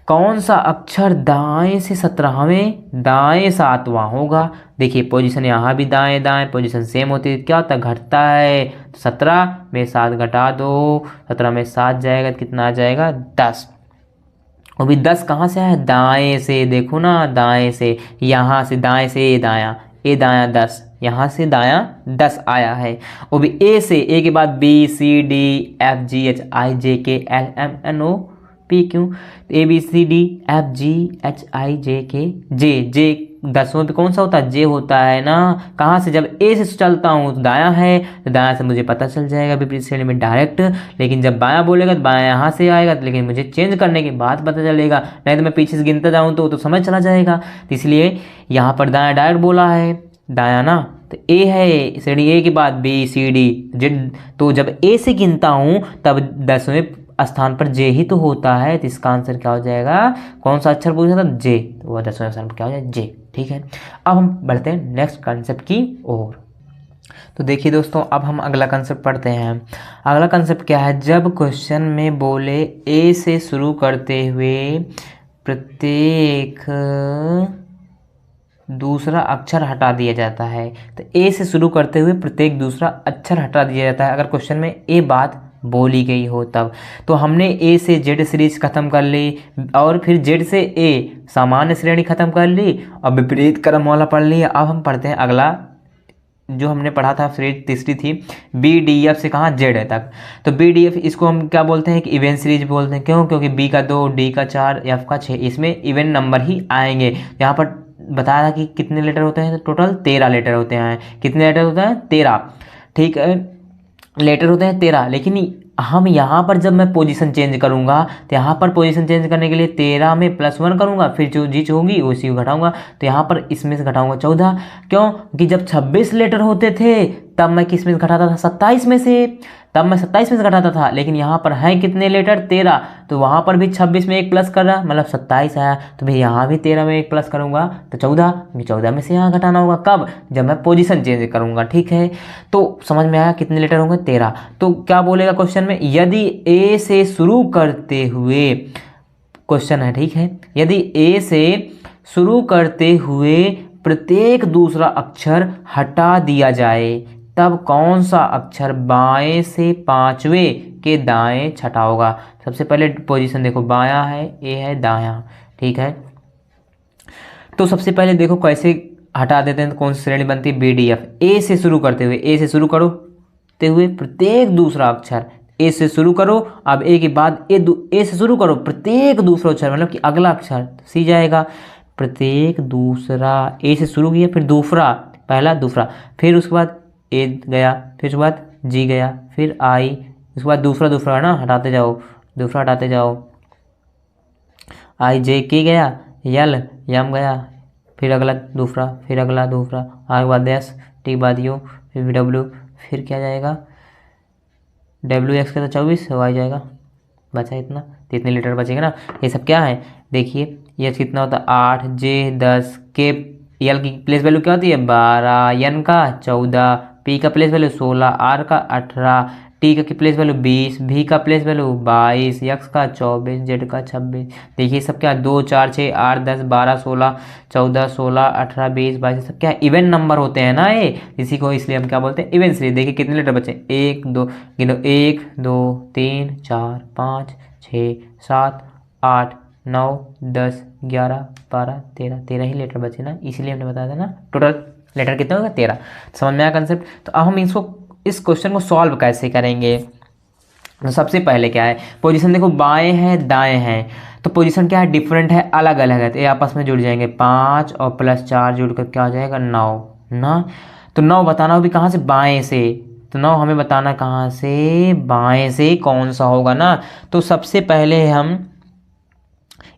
कौन सा अक्षर दाएं से 17वें दाएं 7वां होगा। देखिए पोजीशन यहाँ भी दाएं दाएं पोजीशन सेम होती है, क्या होता है घटता है, तो 17 में 7 घटा दो, 17 में 7 जाएगा तो कितना आ जाएगा 10। वो भी 10 कहाँ से आया, दाएं से, देखो ना दाएं से, यहाँ से दाएं से ए दाया 10, यहाँ से दाया 10 आया है। वो भी ए से, ए के बाद B C D F G H I J K L M N O P Q, A B C D F G H I J K J 10वें पे कौन सा होता है, जे होता है ना। कहाँ से, जब ए से चलता हूँ तो दायां है, तो दायां से मुझे पता चल जाएगा विपरीत श्रेणी में डायरेक्ट, लेकिन जब बायां बोलेगा तो बायां यहाँ से आएगा, लेकिन मुझे चेंज करने के बाद पता चलेगा, नहीं तो मैं पीछे से गिनता जाऊँ तो समझ चला जाएगा। तो इसलिए यहाँ पर दायां डायरेक्ट बोला है, दायां ना, तो ए है श्रेणी ए के बाद बी सी डी जेड, तो जब ए से गिनता हूँ तब 10वें स्थान पर जे ही तो होता है, तो इसका आंसर क्या हो जाएगा, कौन सा अक्षर पूछा था, जे, तो वह 10वें स्थान पर क्या हो जाएगा जे। ठीक है, अब हम बढ़ते हैं नेक्स्ट कंसेप्ट की ओर। तो देखिए दोस्तों, अब हम अगला कंसेप्ट पढ़ते हैं। अगला कंसेप्ट क्या है, जब क्वेश्चन में बोले ए से शुरू करते हुए प्रत्येक दूसरा अक्षर हटा दिया जाता है, तो ए से शुरू करते हुए प्रत्येक दूसरा अक्षर हटा दिया जाता है, अगर क्वेश्चन में ए बात बोली गई हो तब। तो हमने ए से जेड सीरीज खत्म कर ली, और फिर जेड से ए सामान्य श्रेणी खत्म कर ली, और विपरीत क्रम वाला पढ़ लिया। अब हम पढ़ते हैं अगला, जो हमने पढ़ा था सीरीज तीसरी थी, बी डी एफ से कहाँ जेड तक। तो बी डी एफ इसको हम क्या बोलते हैं कि इवन सीरीज बोलते हैं, क्यों, क्योंकि बी का 2, डी का 4, एफ का 6, इसमें इवन नंबर ही आएंगे। यहाँ पर बताया था कि कितने लेटर होते हैं, तो टोटल 13 लेटर होते हैं। कितने लेटर होते हैं, 13। ठीक है, लेटर होते हैं 13, लेकिन हम यहाँ पर जब मैं पोजीशन चेंज करूँगा, तो यहाँ पर पोजीशन चेंज करने के लिए 13 में +1 करूँगा, फिर जो चीज होगी उसी को घटाऊँगा, तो यहाँ पर इसमें से घटाऊँगा 14। क्यों कि जब 26 लेटर होते थे तब मैं किस में से घटाता था, 27 में से, तब मैं 27 में से घटाता था। लेकिन यहाँ पर है कितने लेटर, 13, तो वहाँ पर भी 26 में 1 प्लस कर रहा, मतलब 27 आया, तो मैं यहाँ भी 13 में 1 प्लस करूँगा तो 14, 14 में से यहाँ घटाना होगा, कब, जब मैं पोजीशन चेंज करूँगा। ठीक है, तो समझ में आया कितने लेटर होंगे, 13। तो क्या बोलेगा क्वेश्चन में, यदि ए से शुरू करते हुए, क्वेश्चन है, ठीक है, यदि ए से शुरू करते हुए प्रत्येक दूसरा अक्षर हटा दिया जाए, तब कौन सा अक्षर बाएं से 5वें के दाएं छठा होगा। सबसे पहले पोजीशन देखो, बायां है, ए है, दायां। ठीक है, तो सबसे पहले देखो कैसे हटा देते हैं, तो कौन सी श्रेणी बनती है, बी डी एफ। ए से शुरू करते हुए, ए से शुरू करते हुए प्रत्येक दूसरा अक्षर, ए से शुरू करो, अब ए के बाद ए से शुरू करो प्रत्येक दूसरा अक्षर, मतलब कि अगला अक्षर सी जाएगा, प्रत्येक दूसरा, ए से शुरू किया, फिर दूसरा, पहला दूसरा, फिर उसके बाद ए गया, फिर उसके बाद जी गया, फिर आई, उसके बाद दूसरा ना हटाते जाओ, दूसरा हटाते जाओ, आई जे के गया, यल यम गया, फिर अगला दूसरा, फिर अगला दूसरा, आगे बाद एस, टी बाद यू, फिर डब्ल्यू, फिर क्या जाएगा, डब्ल्यू एक्स का तो 24 हो आ जाएगा, बचा इतना, तो इतने लीटर बचेगा ना। ये सब क्या है, देखिए ये कितना होता है, 8, जे 10, के यल की प्लेस वैल्यू क्या होती है, 12, एन का 14, पी का प्लेस वैल्यू 16, आर का 18, टी का प्लेस वैल्यू 20, भी का प्लेस वैल्यू 22, यक्स का 24, जेड का 26। देखिए सब क्या 2 4 6 8 10 12 16 14 16 18 20 22 सब क्या इवन नंबर होते हैं ना ये, इसी को इसलिए हम क्या बोलते हैं इवन सीरीज। देखिए कितने लेटर बचे 1 2 गिनो 1 2 3 4 5 6 7 8 9 10 11 12 13 ही लेटर बचे ना, इसीलिए हमने बताया था ना टोटल लेटर कितने होगा 13। समझ में आया कंसेप्ट। तो अब हम इसको इस क्वेश्चन को सॉल्व कैसे करेंगे। तो सबसे पहले क्या है पोजीशन देखो बाएं है दाएं है, तो पोजीशन क्या है डिफरेंट है अलग अलग है, तो ये आपस में जुड़ जाएंगे 5 और +4 जुड़कर क्या हो जाएगा 9 ना। तो 9 बताना हो भी कहाँ से बाएं से, तो 9 हमें बताना कहाँ से बाएं से कौन सा होगा ना। तो सबसे पहले हम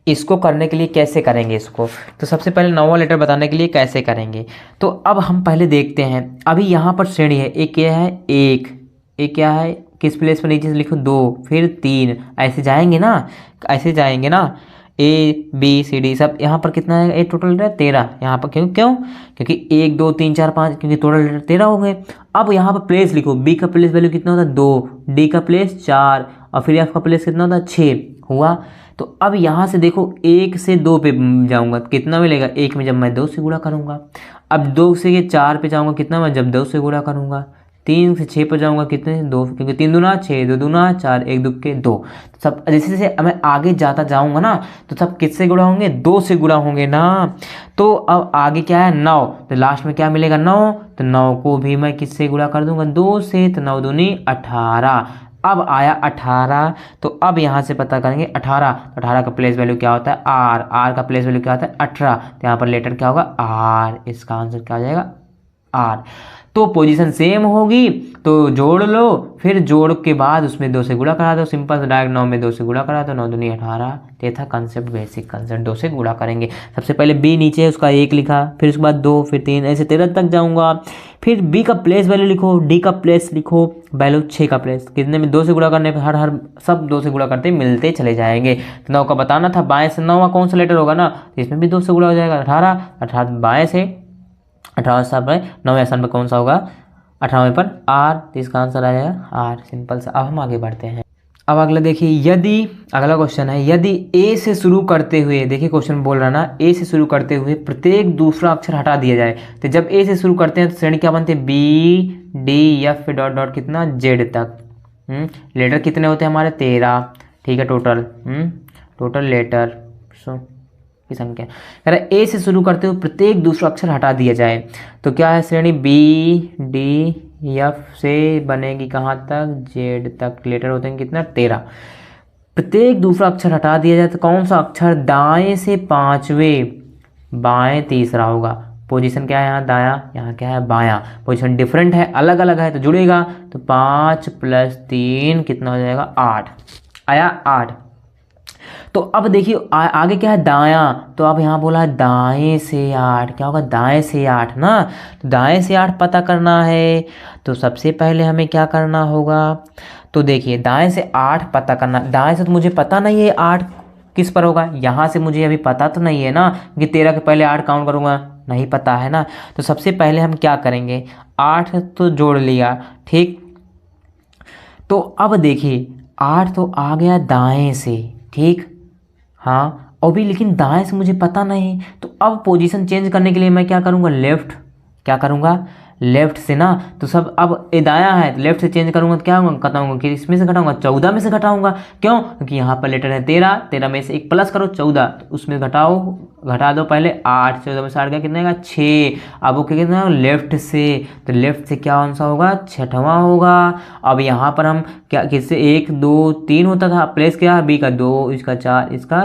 इसको करने के लिए कैसे करेंगे इसको, तो सबसे पहले 9वां लेटर बताने के लिए कैसे करेंगे। तो अब हम पहले देखते हैं अभी यहाँ पर श्रेणी है एक क्या है एक क्या है किस प्लेस पर नीचे से लिखो 2 फिर 3 ऐसे जाएंगे ना, ऐसे जाएंगे ना ए बी सी डी सब। यहाँ पर कितना है टोटल 13 यहाँ पर क्यों क्यों क्योंकि 1 2 3 4 5 क्योंकि टोटल 13 हो गए। अब यहाँ पर प्लेस लिखो बी का प्लेस वैल्यू कितना होता है 2, डी का प्लेस 4 और फिर एफ का प्लेस कितना होता है 6 हुआ। तो अब यहाँ से देखो 1 से 2 पे जाऊँगा कितना मिलेगा 1 में जब मैं 2 से गुणा करूँगा। अब 2 से 4 पे जाऊँगा कितना मैं जब 2 से गुणा करूँगा। 3 से 6 पर जाऊँगा कितने 2 क्योंकि 3 दूना 6 2 दूना 4 1 दुक्के 2। सब जैसे जैसे मैं आगे जाता जाऊँगा ना तो सब किससे गुणा होंगे 2 से गुणा होंगे ना। तो अब आगे क्या है 9, तो लास्ट में क्या मिलेगा 9, तो 9 को भी मैं किससे गुणा कर दूंगा 2 से, तो 9 दूनी 18। अब आया 18, तो अब यहाँ से पता करेंगे 18, तो 18 का प्लेस वैल्यू क्या होता है आर, आर का प्लेस वैल्यू क्या होता है 18, तो यहाँ पर लेटर क्या होगा आर, इसका आंसर क्या हो जाएगा आर। तो पोजीशन सेम होगी तो जोड़ लो, फिर जोड़ के बाद उसमें 2 से गुणा करा दो, सिंपल डायरेक्ट 9 में 2 से गुणा करा दो, 9 दूनी 18। ये था कंसेप्ट बेसिक कंसेप्ट 2 से गुणा करेंगे। सबसे पहले बी नीचे उसका 1 लिखा, फिर उसके बाद 2 फिर 3 ऐसे 13 तक जाऊंगा। फिर बी का प्लेस वैल्यू लिखो, डी का प्लेस लिखो, वैल्यू 6 का प्लेस कितने में 2 से गुणा करने पर हर सब 2 से गुणा करते मिलते चले जाएंगे। तो 9 का बताना था बाएं से 9 कौन सा लेटर होगा ना, तो इसमें भी 2 से गुणा हो जाएगा 18, 18 बाएं से 18 साल पर 9वें स्थान पर कौन सा होगा 18वें पर आर, तो इसका आंसर आ जाएगा आर सिंपल सा। अब हम आगे बढ़ते हैं। अब अगला देखिए यदि अगला क्वेश्चन है यदि ए से शुरू करते हुए, देखिए क्वेश्चन बोल रहा ना ए से शुरू करते हुए प्रत्येक दूसरा अक्षर हटा दिया जाए, तो जब ए से शुरू करते हैं तो श्रेणी क्या बनती है B D F dot dot कितना जेड तक। लेटर कितने होते हैं हमारे 13, ठीक है टोटल लेटर की संख्या। कह रहा ए से शुरू करते हुए प्रत्येक दूसरा अक्षर हटा दिया जाए, तो क्या है श्रेणी बी डी एफ से बनेगी कहाँ तक जेड तक। लेटर होते हैं कितना 13। प्रत्येक दूसरा अक्षर हटा दिया जाए तो कौन सा अक्षर दाएं से 5वें बाएं तीसरा होगा। पोजीशन क्या है यहाँ दाया, यहाँ क्या है बायां। पोजीशन डिफरेंट है अलग अलग है तो जुड़ेगा, तो 5 + 3 कितना हो जाएगा 8 आया 8। तो अब देखिए आगे क्या है दायां, तो अब यहाँ बोला है दाएं से 8, क्या होगा दाएं से 8 ना। तो दाएं से 8 पता करना है, तो सबसे पहले हमें क्या करना होगा, तो देखिए दाएं से 8 पता करना। दाएं से तो मुझे पता नहीं है 8 किस पर होगा, यहाँ से मुझे अभी पता तो नहीं है ना कि 13 के पहले 8 काउंट करूँगा, नहीं पता है ना। तो सबसे पहले हम क्या करेंगे 8 तो जोड़ लिया ठीक। तो अब देखिए 8 तो आ गया दाएं से ठीक, हाँ और भी लेकिन दाएं से मुझे पता नहीं। तो अब पोजीशन चेंज करने के लिए मैं क्या करूँगा लेफ्ट, क्या करूँगा लेफ्ट से ना। तो सब अब ये दायां है तो लेफ्ट से चेंज करूँगा तो क्या होगा घटाऊँगा, कि इसमें से घटाऊँगा 14 में से घटाऊँगा। क्यों क्योंकि यहाँ पर लेटर है 13, 13 में से 1 प्लस करो 14, तो उसमें घटा दो पहले 8, 14 में से 8 गया कितना आएगा 6। अब वो क्या कितना लेफ्ट से, तो लेफ्ट से क्या कौन सा होगा 6वां होगा। अब यहाँ पर हम क्या किससे 1 2 3 होता था, प्लेस क्या बी का 2 इसका 4 इसका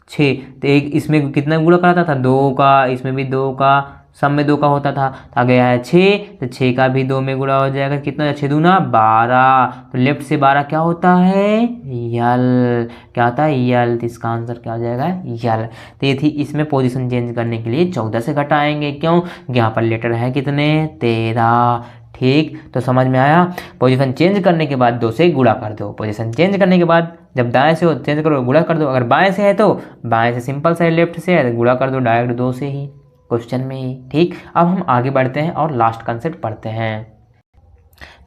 6, तो एक इसमें कितना गुणा कराता था 2 का, इसमें भी 2 का, सब में 2 का होता था, तो आ गया है 6, तो 6 का भी 2 में गुणा हो जाएगा कितना 6 दूना 12। तो लेफ्ट से 12 क्या होता है यल, क्या होता है यल, तो इसका आंसर क्या हो जाएगा यल। तो ये थी इसमें पोजीशन चेंज करने के लिए 14 से घटाएंगे, क्यों यहाँ पर लेटर है कितने 13 ठीक। तो समझ में आया। पोजीशन चेंज करने के बाद 2 से गुणा कर दो, पोजीशन चेंज करने के बाद जब दाएं से हो चेंज करो गुणा कर दो, अगर बाएं से है तो बाएं से सिंपल से, लेफ्ट से है तो गुणा कर दो डायरेक्ट 2 से ही क्वेश्चन में ही ठीक। अब हम आगे बढ़ते हैं और लास्ट कंसेप्ट पढ़ते हैं।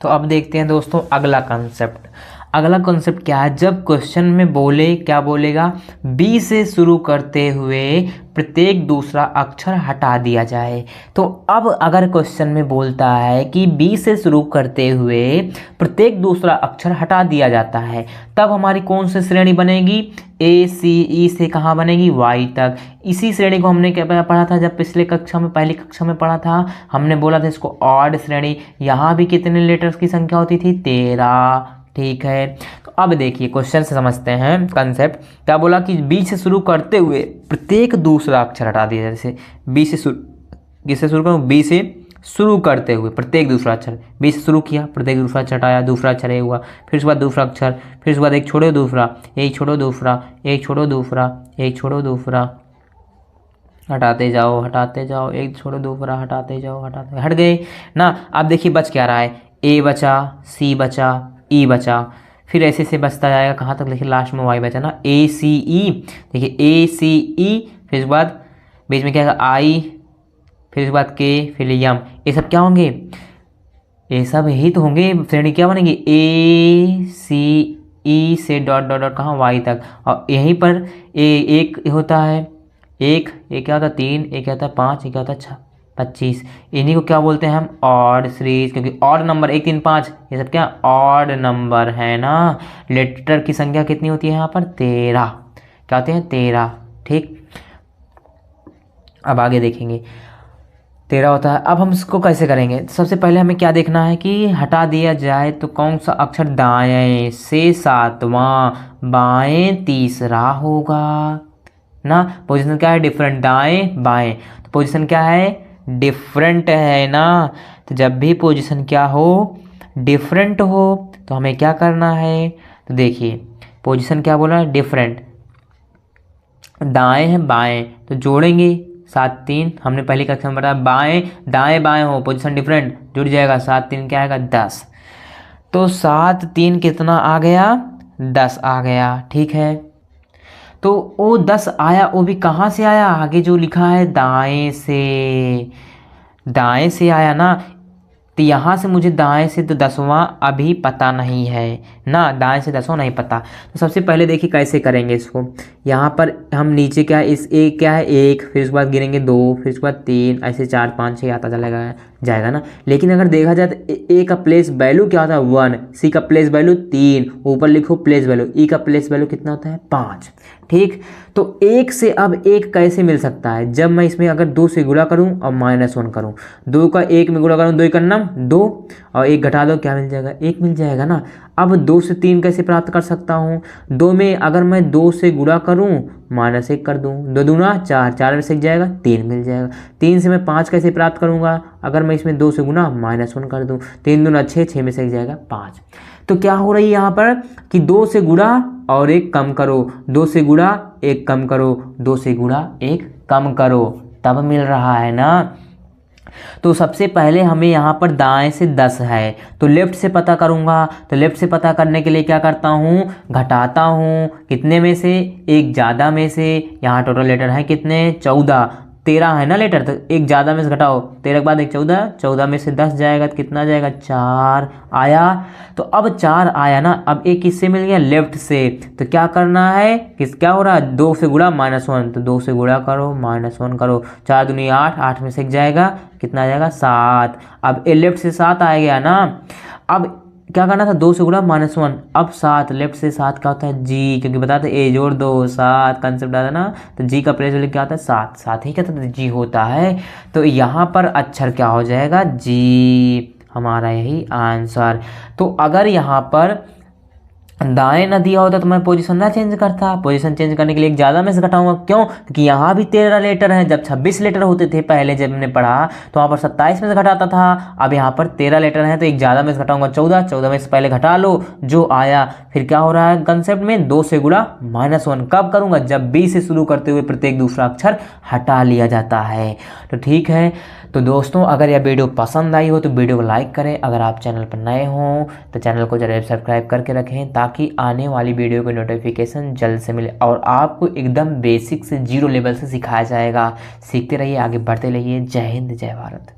तो अब देखते हैं दोस्तों अगला कॉन्सेप्ट। अगला कॉन्सेप्ट क्या है, जब क्वेश्चन में बोले क्या बोलेगा, बी से शुरू करते हुए प्रत्येक दूसरा अक्षर हटा दिया जाए। तो अब अगर क्वेश्चन में बोलता है कि बी से शुरू करते हुए प्रत्येक दूसरा अक्षर हटा दिया जाता है, तब हमारी कौन सी श्रेणी बनेगी, ए सी ई से कहाँ बनेगी, वाई तक। इसी श्रेणी को हमने क्या पढ़ा था, जब पिछले कक्षा में पहली कक्षा में पढ़ा था, हमने बोला था इसको ऑड श्रेणी। यहाँ भी कितने लेटर्स की संख्या होती थी, 13। ठीक है, तो अब देखिए क्वेश्चन से समझते हैं कंसेप्ट। क्या बोला कि बी से शुरू करते हुए प्रत्येक दूसरा अक्षर हटा दिया। जैसे बी से शुरू, किससे शुरू करूँ, बी से शुरू करते हुए प्रत्येक दूसरा अक्षर, बी से शुरू किया, प्रत्येक दूसरा अक्षर हटाया, दूसरा अक्षर ए हुआ, फिर उसके बाद दूसरा अक्षर, फिर उसके बाद एक छोड़ो दूसरा, एक छोड़ो दूसरा, एक छोड़ो दूसरा, एक छोड़ो दूसरा, हटाते जाओ हटाते जाओ, एक छोड़ो दूसरा, हटाते जाओ हटाते, हट गए ना। अब देखिए बच क्या रहा है, ए बचा, सी बचा, ई बचा, फिर ऐसे से बचता जाएगा कहाँ तक, देखिए लास्ट में वाई बचा ना, ए सी ई। देखिए ए सी ई, फिर उसके बाद बीच में क्या है आई, फिर उसके बाद के, फिर यम। ये सब क्या होंगे, ये सब यही तो होंगे, श्रेणी क्या बनेगी, ए सी ई से डॉट डॉट डॉट कहाँ, वाई तक। और यहीं पर एक होता है, एक क्या होता है 3, एक क्या होता है 5, एक क्या होता है 6, 25। इन्हीं को क्या बोलते हैं हम, ऑड सीरीज, क्योंकि ऑड नंबर 1 3 5 ये सब क्या ऑड नंबर है ना। लेटर की संख्या कितनी होती है यहाँ पर, 13। क्या होते हैं, 13। ठीक, अब आगे देखेंगे 13 होता है। अब हम इसको कैसे करेंगे, सबसे पहले हमें क्या देखना है कि हटा दिया जाए तो कौन सा अक्षर दाएं से 7वां, बाएं तीसरा होगा ना। पोजीशन क्या है, डिफरेंट, दाएं बाएं, तो पोजीशन क्या है, डिफरेंट है ना। तो जब भी पोजीशन क्या हो, डिफरेंट हो, तो हमें क्या करना है, तो देखिए पोजीशन क्या बोला है, डिफरेंट, दाएं है बाएं, तो जोड़ेंगे 7 3, हमने पहली कक्षा में बताया बाएं दाएं बाएं हो, पोजीशन डिफरेंट, जुड़ जाएगा 7 3 क्या आएगा 10। तो 7 3 कितना आ गया, 10 आ गया। ठीक है, तो वो 10 आया, वो भी कहाँ से आया, आगे जो लिखा है दाएं से आया ना। तो यहाँ से मुझे दाएं से तो 10वां अभी पता नहीं है ना, दाएं से 10वां नहीं पता। तो सबसे पहले देखिए कैसे करेंगे इसको। यहाँ पर हम नीचे क्या है, इस एक क्या है 1, फिर उसके बाद गिनेंगे 2, फिर उसके बाद 3, ऐसे 4 5 6 आता चलेगा जाएगा ना। लेकिन अगर देखा जाए तो ए का प्लेस वैल्यू क्या होता है 1, सी का प्लेस वैल्यू 3, ऊपर लिखो प्लेस वैल्यू, ई का प्लेस वैल्यू कितना होता है 5। ठीक, तो 1 से अब 1 कैसे मिल सकता है, जब मैं इसमें अगर 2 से गुणा करूं और -1 करूं, 2 का 1 में गुणा करूं, 2 का नाम 2 और 1 घटा दो, क्या मिल जाएगा 1 मिल जाएगा ना। अब 2 से 3 कैसे प्राप्त कर सकता हूं, 2 में अगर मैं 2 से गुणा करूं -1 कर दूं, 2 दूना 4, 4 में से जाएगा 3 मिल जाएगा। 3 से मैं 5 कैसे प्राप्त करूंगा, अगर मैं इसमें 2 से गुणा -1 कर दूं, 3 दूना 6, 6 में से जाएगा 5। तो क्या हो रही है यहाँ पर कि 2 से गुणा और 1 कम करो, 2 से गुणा 1 कम करो, 2 से गुणा 1 कम करो, तब मिल रहा है ना। तो सबसे पहले हमें यहाँ पर दाएं से 10 है, तो लेफ्ट से पता करूँगा। तो लेफ्ट से पता करने के लिए क्या करता हूँ, घटाता हूँ, कितने में से, एक ज़्यादा में से। यहाँ टोटल लेटर है कितने, 14, 13 है ना लेटर, तो एक ज़्यादा में से घटाओ, 13 के बाद एक 14, 14 में से 10 जाएगा तो कितना जाएगा 4 आया। तो अब 4 आया ना, अब एक किससे मिल गया, लेफ्ट से। तो क्या करना है, क्या हो रहा है, 2 से गुणा -1, तो 2 से गुणा करो -1 करो, 4 दूनी 8, 8 में से जाएगा कितना जाएगा 7। अब ए लेफ्ट से 7 आ गया ना। अब क्या करना था, 2 से गुणा -1, अब 7, लेफ्ट से 7 क्या होता है जी, क्योंकि बताते ए जोड़ 2 7 कंसेप्ट आता है ना। तो जी का प्लेस क्या होता है 7, 7 ही क्या होता है जी होता है। तो यहाँ पर अक्षर क्या हो जाएगा जी, हमारा यही आंसर। तो अगर यहाँ पर दाएं न दिया होता तो मैं पोजीशन ना चेंज करता, पोजीशन चेंज करने के लिए एक ज़्यादा में से घटाऊंगा, क्यों, क्योंकि यहाँ भी 13 लेटर हैं, जब 26 लेटर होते थे पहले जब मैंने पढ़ा तो वहाँ पर 27 में से घटाता था, अब यहाँ पर 13 लेटर हैं तो एक ज़्यादा में से घटाऊंगा 14, 14 में से पहले घटा लो जो आया। फिर क्या हो रहा है कंसेप्ट में, 2 से गुणा -1 कब करूँगा, जब बी से शुरू करते हुए प्रत्येक दूसरा अक्षर हटा लिया जाता है। तो ठीक है, तो दोस्तों अगर यह वीडियो पसंद आई हो तो वीडियो को लाइक करें, अगर आप चैनल पर नए हों तो चैनल को जरूर सब्सक्राइब करके रखें ताकि आने वाली वीडियो की नोटिफिकेशन जल्द से मिले और आपको एकदम बेसिक से 0 लेवल से सिखाया जाएगा। सीखते रहिए, आगे बढ़ते रहिए। जय हिंद, जय भारत।